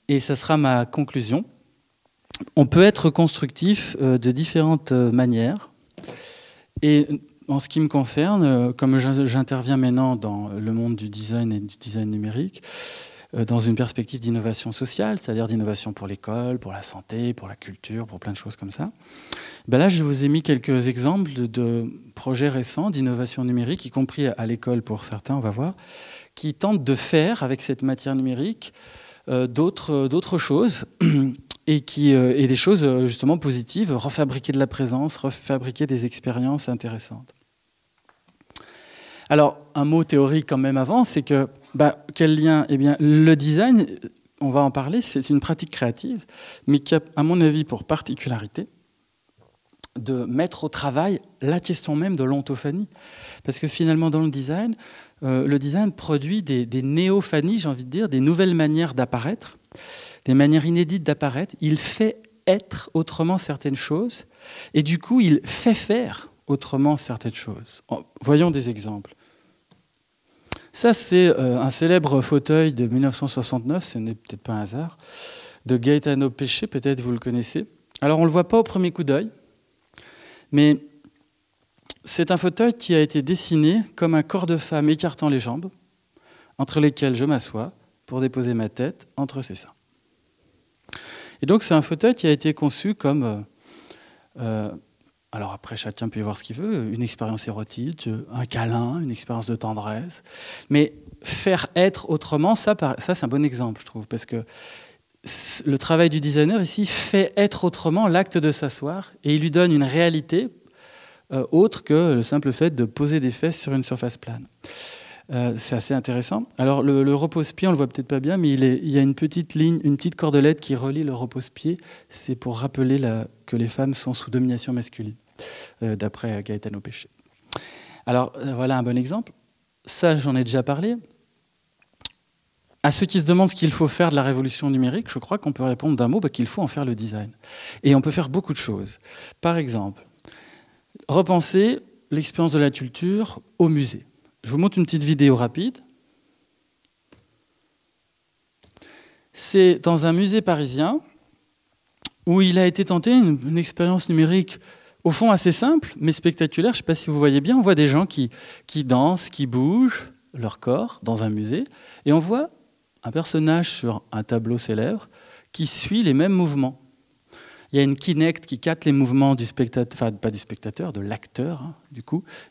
et ça sera ma conclusion. On peut être constructif de différentes manières. Et en ce qui me concerne, comme j'interviens maintenant dans le monde du design et du design numérique, dans une perspective d'innovation sociale, c'est-à-dire d'innovation pour l'école, pour la santé, pour la culture, pour plein de choses comme ça. Ben là, je vous ai mis quelques exemples de projets récents d'innovation numérique, y compris à l'école pour certains, on va voir, qui tentent de faire avec cette matière numérique d'autres choses et des choses justement positives, refabriquer de la présence, refabriquer des expériences intéressantes. Alors, un mot théorique quand même avant, c'est que, quel lien? Eh bien, le design, on va en parler, c'est une pratique créative, mais qui a, à mon avis, pour particularité, de mettre au travail la question même de l'ontophanie. Parce que finalement, dans le design produit des néophanies, j'ai envie de dire, des nouvelles manières d'apparaître, des manières inédites d'apparaître. Il fait être autrement certaines choses, et du coup, il fait faire autrement certaines choses. Voyons des exemples. Ça, c'est un célèbre fauteuil de 1969, ce n'est peut-être pas un hasard, de Gaetano Pesce, peut-être vous le connaissez. Alors, on ne le voit pas au premier coup d'œil, mais c'est un fauteuil qui a été dessiné comme un corps de femme écartant les jambes, entre lesquelles je m'assois pour déposer ma tête entre ses seins. Et donc, c'est un fauteuil qui a été conçu comme... alors après, chacun peut y voir ce qu'il veut, une expérience érotique, un câlin, une expérience de tendresse. Mais faire être autrement, ça c'est un bon exemple, je trouve, parce que le travail du designer ici fait être autrement l'acte de s'asseoir, et il lui donne une réalité autre que le simple fait de poser des fesses sur une surface plane. C'est assez intéressant. Alors le repose-pied, on le voit peut-être pas bien, mais il y a une petite ligne, une petite cordelette qui relie le repose-pied. C'est pour rappeler que les femmes sont sous domination masculine, d'après Gaetano Pesce. Alors voilà un bon exemple. Ça, j'en ai déjà parlé. À ceux qui se demandent ce qu'il faut faire de la révolution numérique, je crois qu'on peut répondre d'un mot, qu'il faut en faire le design. Et on peut faire beaucoup de choses. Par exemple, repenser l'expérience de la culture au musée. Je vous montre une petite vidéo rapide. C'est dans un musée parisien où il a été tenté une expérience numérique au fond assez simple, mais spectaculaire. Je ne sais pas si vous voyez bien. On voit des gens qui dansent, qui bougent leur corps dans un musée. Et on voit un personnage sur un tableau célèbre qui suit les mêmes mouvements. Il y a une Kinect qui capte les mouvements du spectateur, enfin pas du spectateur, de l'acteur, hein,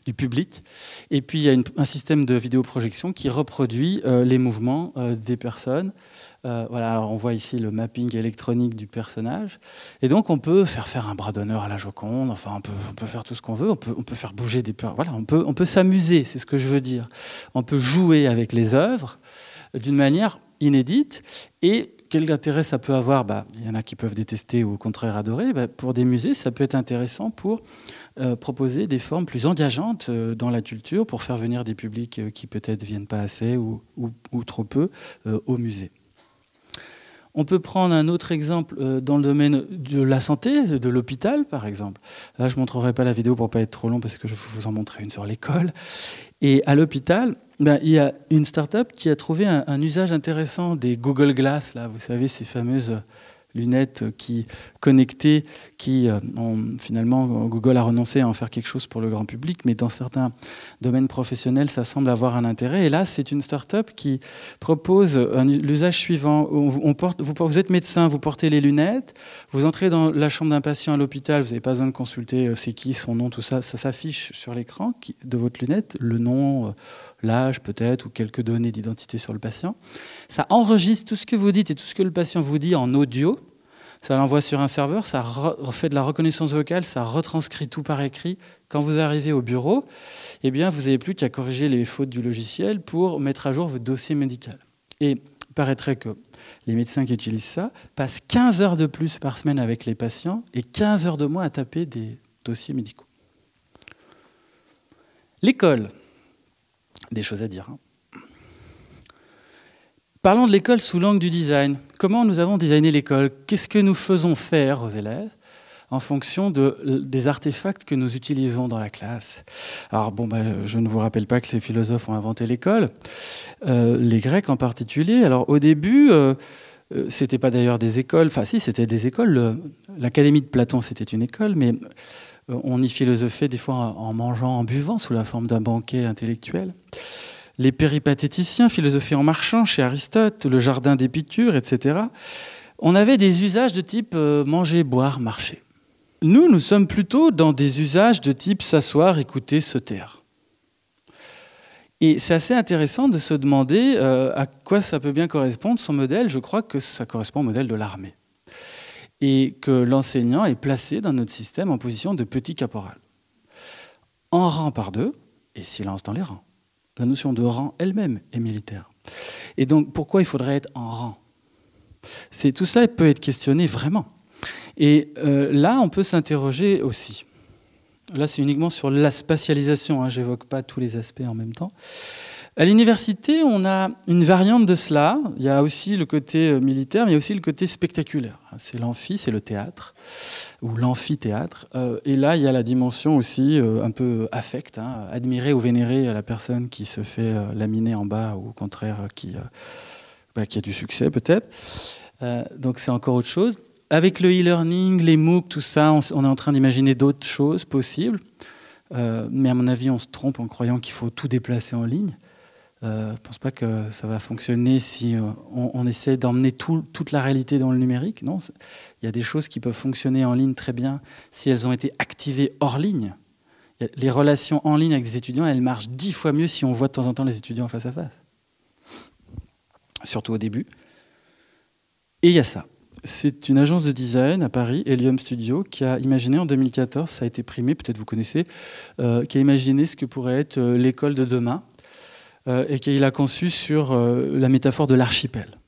du public. Et puis il y a un système de vidéoprojection qui reproduit les mouvements des personnes. Voilà, alors on voit ici le mapping électronique du personnage. Et donc on peut faire un bras d'honneur à la Joconde, enfin on peut faire tout ce qu'on veut, on peut faire bouger des... Voilà, on peut s'amuser, c'est ce que je veux dire. On peut jouer avec les œuvres d'une manière inédite. Et quel intérêt ça peut avoir? Il y en a qui peuvent détester ou au contraire adorer. Pour des musées, ça peut être intéressant pour proposer des formes plus engageantes dans la culture, pour faire venir des publics qui peut-être ne viennent pas assez ou trop peu au musée. On peut prendre un autre exemple dans le domaine de la santé, de l'hôpital par exemple. Là, je ne montrerai pas la vidéo pour ne pas être trop long parce que je vais vous en montrer une sur l'école. Et à l'hôpital, il y a une start-up qui a trouvé un usage intéressant des Google Glass, là, vous savez, ces fameuses lunettes connectées qui finalement, Google a renoncé à en faire quelque chose pour le grand public, mais dans certains domaines professionnels, ça semble avoir un intérêt. Et là, c'est une start-up qui propose l'usage suivant. Vous êtes médecin, vous portez les lunettes, vous entrez dans la chambre d'un patient à l'hôpital, vous n'avez pas besoin de consulter c'est qui, son nom, tout ça, ça s'affiche sur l'écran de votre lunette, le nom, l'âge peut-être, ou quelques données d'identité sur le patient. Ça enregistre tout ce que vous dites et tout ce que le patient vous dit en audio. Ça l'envoie sur un serveur, ça fait de la reconnaissance vocale, ça retranscrit tout par écrit. Quand vous arrivez au bureau, eh bien, vous n'avez plus qu'à corriger les fautes du logiciel pour mettre à jour votre dossier médical. Et il paraîtrait que les médecins qui utilisent ça passent 15 heures de plus par semaine avec les patients et 15 heures de moins à taper des dossiers médicaux. L'école. Des choses à dire. Parlons de l'école sous l'angle du design. Comment nous avons designé l'école? Qu'est-ce que nous faisons faire aux élèves en fonction des artefacts que nous utilisons dans la classe? Alors, je ne vous rappelle pas que les philosophes ont inventé l'école, les Grecs en particulier. Alors, au début, C'était pas d'ailleurs des écoles, enfin si, c'était des écoles. L'Académie de Platon, c'était une école, mais on y philosophait des fois en mangeant, en buvant, sous la forme d'un banquet intellectuel. Les péripatéticiens philosophaient en marchant chez Aristote, le jardin d'Épicure, etc. On avait des usages de type manger, boire, marcher. Nous sommes plutôt dans des usages de type s'asseoir, écouter, se taire. Et c'est assez intéressant de se demander à quoi ça peut bien correspondre, son modèle. Je crois que ça correspond au modèle de l'armée. Et que l'enseignant est placé dans notre système en position de petit caporal. En rang par deux, et silence dans les rangs. La notion de rang elle-même est militaire. Et donc, pourquoi il faudrait être en rang ? Tout ça peut être questionné vraiment. Et là, on peut s'interroger aussi. Là, c'est uniquement sur la spatialisation, hein, je n'évoque pas tous les aspects en même temps. À l'université, on a une variante de cela. Il y a aussi le côté militaire, mais il y a aussi le côté spectaculaire. C'est l'amphi, c'est le théâtre, ou l'amphithéâtre. Et là, il y a la dimension aussi un peu affecte, hein, admirer ou vénérer la personne qui se fait laminer en bas, ou au contraire, qui a du succès peut-être. Donc c'est encore autre chose. Avec le e-learning, les MOOC, tout ça, on est en train d'imaginer d'autres choses possibles. Mais à mon avis, on se trompe en croyant qu'il faut tout déplacer en ligne. Je ne pense pas que ça va fonctionner si on essaie d'emmener toute la réalité dans le numérique. Non, il y a des choses qui peuvent fonctionner en ligne très bien si elles ont été activées hors ligne. Les relations en ligne avec des étudiants, elles marchent 10 fois mieux si on voit de temps en temps les étudiants face à face. Surtout au début. Et il y a ça. C'est une agence de design à Paris, Helium Studio, qui a imaginé en 2014, ça a été primé, peut-être vous connaissez, qui a imaginé ce que pourrait être l'école de demain, et qui l'a conçu sur la métaphore de l'archipel.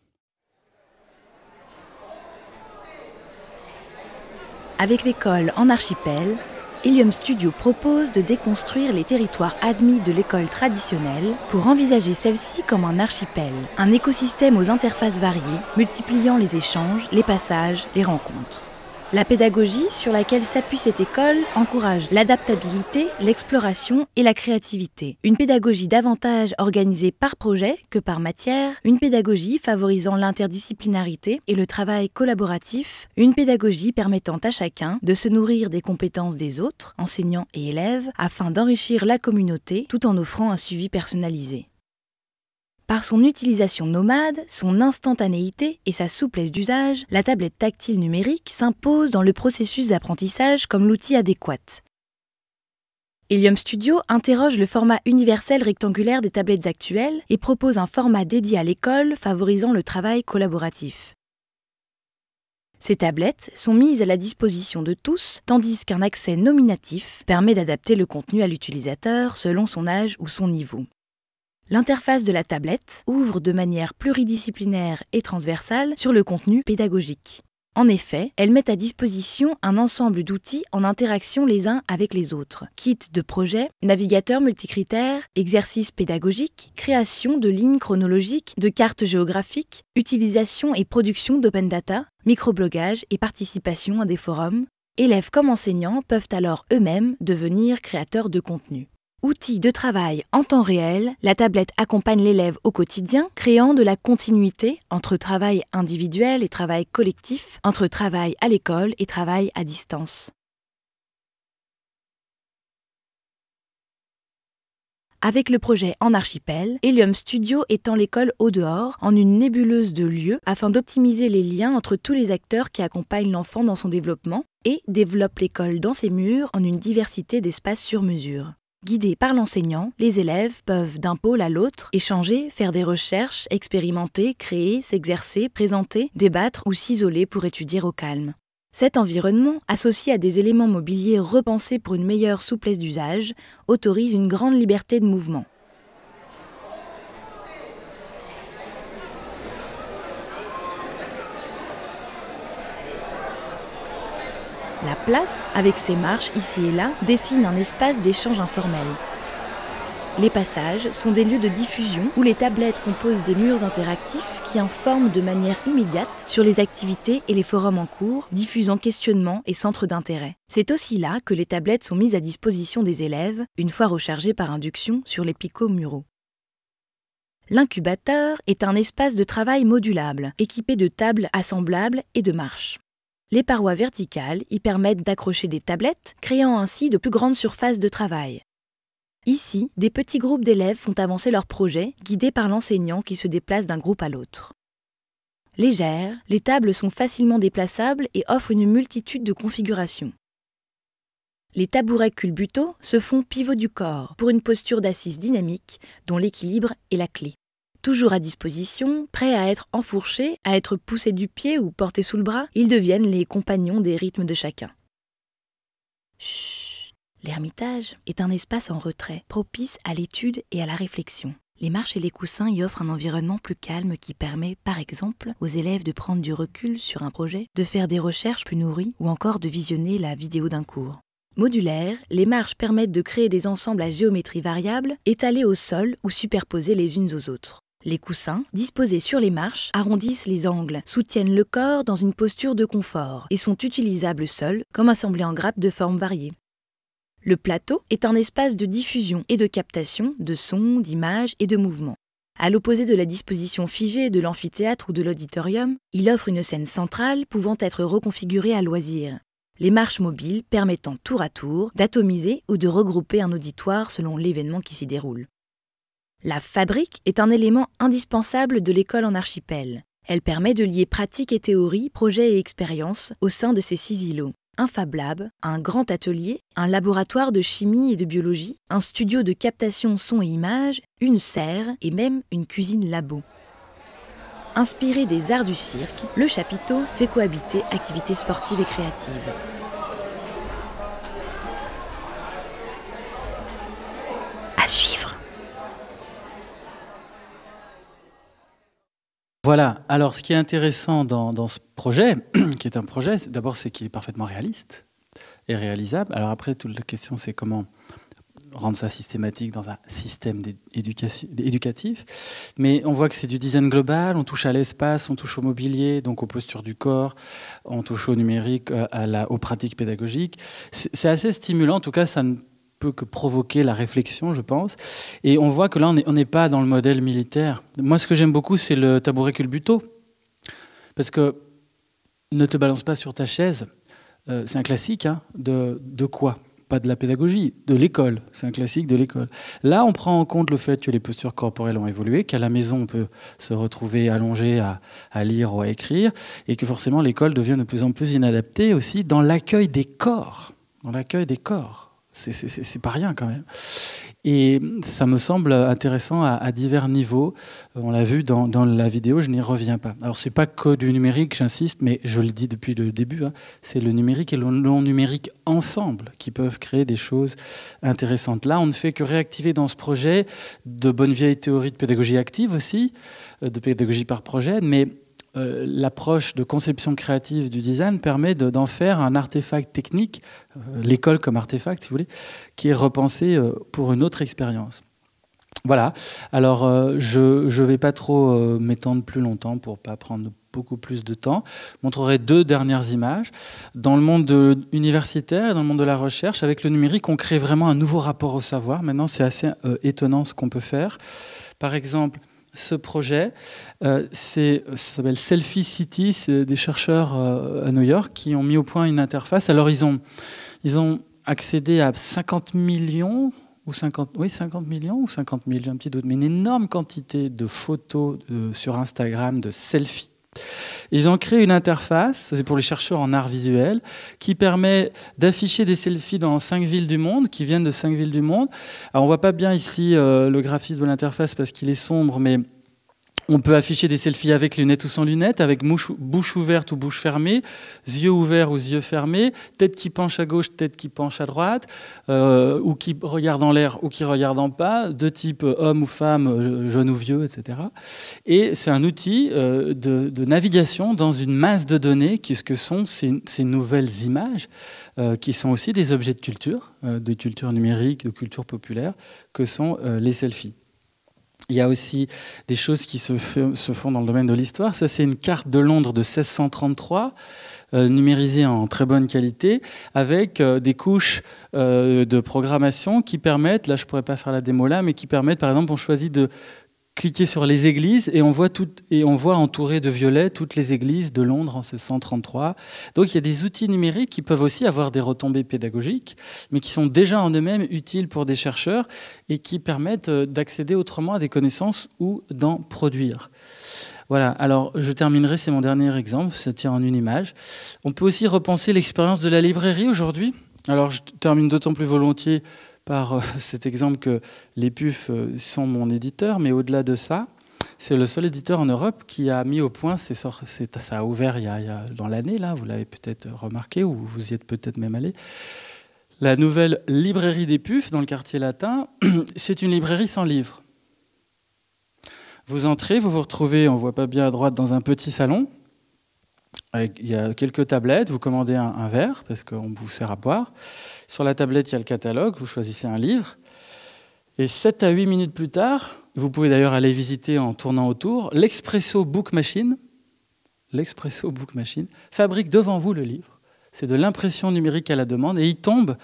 Avec l'école en archipel, Helium Studio propose de déconstruire les territoires admis de l'école traditionnelle pour envisager celle-ci comme un archipel, un écosystème aux interfaces variées, multipliant les échanges, les passages, les rencontres. La pédagogie sur laquelle s'appuie cette école encourage l'adaptabilité, l'exploration et la créativité. Une pédagogie davantage organisée par projet que par matière, une pédagogie favorisant l'interdisciplinarité et le travail collaboratif, une pédagogie permettant à chacun de se nourrir des compétences des autres, enseignants et élèves, afin d'enrichir la communauté tout en offrant un suivi personnalisé. Par son utilisation nomade, son instantanéité et sa souplesse d'usage, la tablette tactile numérique s'impose dans le processus d'apprentissage comme l'outil adéquat. Helium Studio interroge le format universel rectangulaire des tablettes actuelles et propose un format dédié à l'école favorisant le travail collaboratif. Ces tablettes sont mises à la disposition de tous, tandis qu'un accès nominatif permet d'adapter le contenu à l'utilisateur selon son âge ou son niveau. L'interface de la tablette ouvre de manière pluridisciplinaire et transversale sur le contenu pédagogique. En effet, elle met à disposition un ensemble d'outils en interaction les uns avec les autres. Kit de projet, navigateur multicritères, exercices pédagogiques, création de lignes chronologiques, de cartes géographiques, utilisation et production d'open data, microblogage et participation à des forums. Élèves comme enseignants peuvent alors eux-mêmes devenir créateurs de contenu. Outil de travail en temps réel, la tablette accompagne l'élève au quotidien, créant de la continuité entre travail individuel et travail collectif, entre travail à l'école et travail à distance. Avec le projet En Archipel, Helium Studio étend l'école au dehors, en une nébuleuse de lieux, afin d'optimiser les liens entre tous les acteurs qui accompagnent l'enfant dans son développement et développe l'école dans ses murs en une diversité d'espaces sur mesure. Guidés par l'enseignant, les élèves peuvent d'un pôle à l'autre échanger, faire des recherches, expérimenter, créer, s'exercer, présenter, débattre ou s'isoler pour étudier au calme. Cet environnement, associé à des éléments mobiliers repensés pour une meilleure souplesse d'usage, autorise une grande liberté de mouvement. La place, avec ses marches ici et là, dessine un espace d'échange informel. Les passages sont des lieux de diffusion où les tablettes composent des murs interactifs qui informent de manière immédiate sur les activités et les forums en cours, diffusant questionnements et centres d'intérêt. C'est aussi là que les tablettes sont mises à disposition des élèves, une fois rechargées par induction sur les picots muraux. L'incubateur est un espace de travail modulable, équipé de tables assemblables et de marches. Les parois verticales y permettent d'accrocher des tablettes, créant ainsi de plus grandes surfaces de travail. Ici, des petits groupes d'élèves font avancer leurs projets, guidés par l'enseignant qui se déplace d'un groupe à l'autre. Légères, les tables sont facilement déplaçables et offrent une multitude de configurations. Les tabourets culbutaux se font pivot du corps pour une posture d'assise dynamique dont l'équilibre est la clé. Toujours à disposition, prêts à être enfourchés, à être poussés du pied ou portés sous le bras, ils deviennent les compagnons des rythmes de chacun. Chut. L'ermitage est un espace en retrait, propice à l'étude et à la réflexion. Les marches et les coussins y offrent un environnement plus calme qui permet, par exemple, aux élèves de prendre du recul sur un projet, de faire des recherches plus nourries ou encore de visionner la vidéo d'un cours. Modulaires, les marches permettent de créer des ensembles à géométrie variable, étalés au sol ou superposés les unes aux autres. Les coussins, disposés sur les marches, arrondissent les angles, soutiennent le corps dans une posture de confort et sont utilisables seuls, comme assemblés en grappes de formes variées. Le plateau est un espace de diffusion et de captation de sons, d'images et de mouvements. À l'opposé de la disposition figée de l'amphithéâtre ou de l'auditorium, il offre une scène centrale pouvant être reconfigurée à loisir. Les marches mobiles permettant tour à tour d'atomiser ou de regrouper un auditoire selon l'événement qui s'y déroule. La fabrique est un élément indispensable de l'école en archipel. Elle permet de lier pratique et théorie, projet et expérience au sein de ces 6 îlots. Un Fab Lab, un grand atelier, un laboratoire de chimie et de biologie, un studio de captation son et images, une serre et même une cuisine labo. Inspiré des arts du cirque, le chapiteau fait cohabiter activités sportives et créatives. À suivre. Voilà, alors ce qui est intéressant dans ce projet, qui est un projet, d'abord c'est qu'il est parfaitement réaliste et réalisable. Alors après, toute la question c'est comment rendre ça systématique dans un système éducatif. Mais on voit que c'est du design global, on touche à l'espace, on touche au mobilier, donc aux postures du corps, on touche au numérique, aux pratiques pédagogiques. C'est assez stimulant, en tout cas ça ne peut que provoquer la réflexion, je pense. Et on voit que là, on n'est pas dans le modèle militaire. Moi, ce que j'aime beaucoup, c'est le tabouret culbuto. Parce que ne te balance pas sur ta chaise, c'est un classique, hein, de quoi ? Pas de la pédagogie, de l'école. C'est un classique de l'école. Là, on prend en compte le fait que les postures corporelles ont évolué, qu'à la maison, on peut se retrouver allongé à lire ou à écrire, et que forcément, l'école devient de plus en plus inadaptée aussi dans l'accueil des corps. Dans l'accueil des corps. C'est pas rien quand même. Et ça me semble intéressant à divers niveaux. On l'a vu dans la vidéo, je n'y reviens pas. Alors c'est pas que du numérique, j'insiste, mais je le dis depuis le début, hein, c'est le numérique et le non-numérique ensemble qui peuvent créer des choses intéressantes. Là, on ne fait que réactiver dans ce projet de bonnes vieilles théories de pédagogie active aussi, de pédagogie par projet, mais l'approche de conception créative du design permet d'en faire un artefact technique, l'école comme artefact, si vous voulez, qui est repensé pour une autre expérience. Voilà. Alors, je ne vais pas trop m'étendre plus longtemps pour ne pas prendre beaucoup plus de temps. Je montrerai 2 dernières images. Dans le monde universitaire et dans le monde de la recherche, avec le numérique, on crée vraiment un nouveau rapport au savoir. Maintenant, c'est assez étonnant ce qu'on peut faire. Par exemple, ce projet, ça s'appelle Selfie City. C'est des chercheurs à New York qui ont mis au point une interface. Alors, ils ont accédé à 50 millions ou 50 millions ou 50 000, j'ai un petit doute, mais une énorme quantité de photos sur Instagram, de selfies. Ils ont créé une interface, c'est pour les chercheurs en art visuel, qui permet d'afficher des selfies dans 5 villes du monde, qui viennent de 5 villes du monde. Alors on ne voit pas bien ici le graphisme de l'interface parce qu'il est sombre, mais on peut afficher des selfies avec lunettes ou sans lunettes, avec bouche ouverte ou bouche fermée, yeux ouverts ou yeux fermés, tête qui penche à gauche, tête qui penche à droite, ou qui regarde en l'air ou qui regarde en bas, de type homme ou femme, jeune ou vieux, etc. Et c'est un outil de navigation dans une masse de données, ce que sont ces nouvelles images, qui sont aussi des objets de culture numérique, de culture populaire, que sont les selfies. Il y a aussi des choses qui se font dans le domaine de l'histoire. Ça, c'est une carte de Londres de 1633, numérisée en très bonne qualité, avec des couches de programmation qui permettent, là je ne pourrais pas faire la démo là, mais qui permettent, par exemple, on choisit de cliquez sur les églises et on voit entourées de violet toutes les églises de Londres en 1633. Donc il y a des outils numériques qui peuvent aussi avoir des retombées pédagogiques, mais qui sont déjà en eux-mêmes utiles pour des chercheurs et qui permettent d'accéder autrement à des connaissances ou d'en produire. Voilà, alors je terminerai, c'est mon dernier exemple, ça tient en une image. On peut aussi repenser l'expérience de la librairie aujourd'hui. Alors je termine d'autant plus volontiers par cet exemple que les PUF sont mon éditeur, mais au-delà de ça, c'est le seul éditeur en Europe qui a mis au point, ça a ouvert il y a dans l'année, là, vous l'avez peut-être remarqué, ou vous y êtes peut-être même allé, la nouvelle librairie des PUF dans le quartier latin. C'est une librairie sans livres. Vous entrez, vous vous retrouvez, on ne voit pas bien à droite, dans un petit salon. Il y a quelques tablettes, vous commandez un verre, parce qu'on vous sert à boire. Sur la tablette, il y a le catalogue, vous choisissez un livre. Et 7 à 8 minutes plus tard, vous pouvez d'ailleurs aller visiter en tournant autour, l'Expresso Book Machine fabrique devant vous le livre. C'est de l'impression numérique à la demande, et il tombe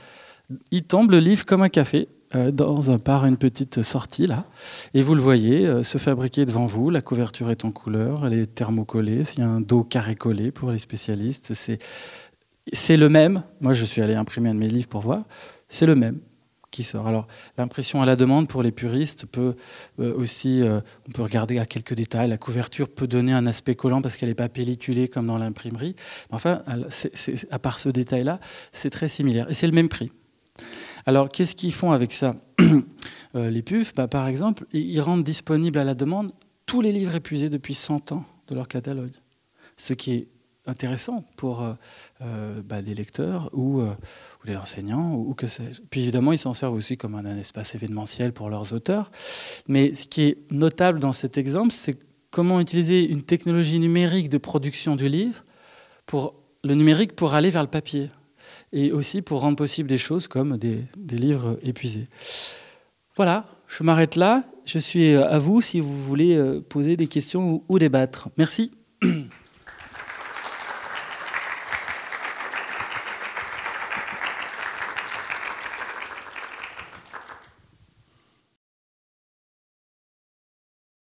le livre comme un café, par une petite sortie là, et vous le voyez se fabriquer devant vous. La couverture est en couleur, elle est thermocollée, il y a un dos carré collé pour les spécialistes. C'est le même. Moi, je suis allé imprimer un de mes livres pour voir. C'est le même qui sort. Alors, l'impression à la demande pour les puristes peut aussi, on peut regarder à quelques détails. La couverture peut donner un aspect collant parce qu'elle n'est pas pelliculée comme dans l'imprimerie. Enfin, à part ce détail-là, c'est très similaire et c'est le même prix. Alors, qu'est-ce qu'ils font avec ça ? Les PUF, par exemple, ils rendent disponibles à la demande tous les livres épuisés depuis 100 ans de leur catalogue. Ce qui est intéressant pour des lecteurs ou des enseignants ou que sais-je. Puis évidemment, ils s'en servent aussi comme un espace événementiel pour leurs auteurs. Mais ce qui est notable dans cet exemple, c'est comment utiliser une technologie numérique de production du livre, le numérique pour aller vers le papier. Et aussi pour rendre possible des choses comme des livres épuisés. Voilà, je m'arrête là. Je suis à vous si vous voulez poser des questions ou débattre. Merci.